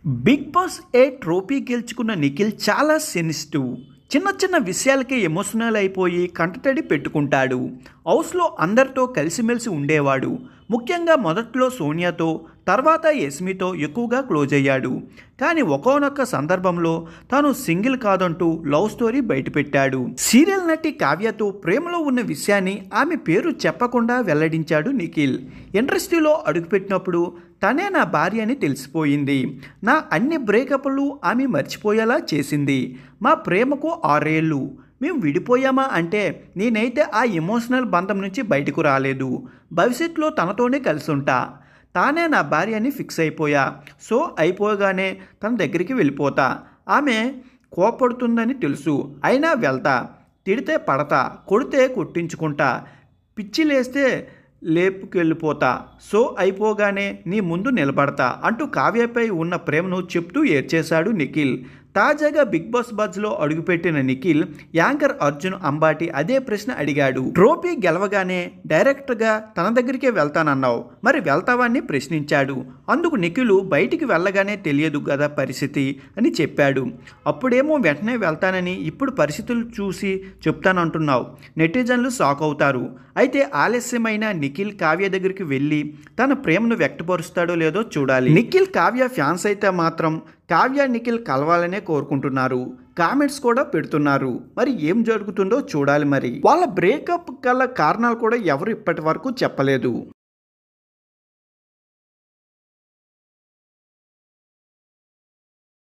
Big boss trophy గెలుచుకున్న నిఖిల్ చాలా sensitive. చిన్న చిన్న విషయాలకే ఎమోషనల్ అయిపోయి కంటతడి పెట్టుకుంటాడు. హౌస్లో అందరితో కలిసిమెలిసి ఉండేవాడు. ముఖ్యంగా మొదట్లో సోనియాతో, తర్వాత యస్మితో ఎక్కువగా క్లోజ్ అయ్యాడు. కానీ ఒకానొక సందర్భంలో తాను సింగిల్ కాదంటూ లవ్ స్టోరీ బయటపెట్టాడు. సీరియల్ నటి కావ్యతో ప్రేమలో ఉన్న విషయాన్ని ఆమె పేరు చెప్పకుండా వెల్లడించాడు నిఖిల్. ఇండస్ట్రీలో అడుగుపెట్టినప్పుడు తనే నా భార్య అని తెలిసిపోయింది. నా అన్ని బ్రేకప్లు ఆమె మర్చిపోయేలా చేసింది. మా ప్రేమకు 6 ఏళ్ళు. మేము విడిపోయామా అంటే నేనైతే ఆ ఎమోషనల్ బంధం నుంచి బయటకు రాలేదు. భవిష్యత్తులో తనతోనే కలిసి ఉంటా. తానే నా భార్య అని ఫిక్స్ అయిపోయా. సో అయిపోగానే తన దగ్గరికి వెళ్ళిపోతా. ఆమె కోపడుతుందని తెలుసు, అయినా వెళ్తా. తిడితే పడతా, కొడితే కొట్టించుకుంటా, పిచ్చి లేస్తే లేపుకెళ్ళిపోతా. సో అయిపోగానే నీ ముందు నిలబడతా అంటూ కావ్యపై ఉన్న ప్రేమను చెప్తూ ఏడ్చేశాడు నిఖిల్. తాజాగా బిగ్ బాస్ బజ్లో అడుగుపెట్టిన నిఖిల్ యాంకర్ అర్జున్ అంబాటి అదే ప్రశ్న అడిగాడు. ట్రోఫీ గెలవగానే డైరెక్ట్గా తన దగ్గరికే వెళ్తానన్నావు, మరి వెళ్తావని ప్రశ్నించాడు. అందుకు నిఖిల్ బయటికి వెళ్ళగానే తెలియదు కదా పరిస్థితి అని చెప్పాడు. అప్పుడేమో వెంటనే వెళ్తానని, ఇప్పుడు పరిస్థితులు చూసి చెప్తానంటున్నావు. నెటిజన్లు షాక్ అవుతారు. అయితే ఆలస్యమైన నిఖిల్ కావ్య దగ్గరికి వెళ్ళి తన ప్రేమను వ్యక్తపరుస్తాడో లేదో చూడాలి. నిఖిల్ కావ్య ఫ్యాన్స్ అయితే మాత్రం కావ్య నిఖిల్ కలవాలనే కోరుకుంటున్నారు. కామెంట్స్ కూడా పెడుతున్నారు. మరి ఏం జరుగుతుందో చూడాలి. మరి వాళ్ళ బ్రేకప్ గల కారణాలు కూడా ఎవరు ఇప్పటి వరకు చెప్పలేదు.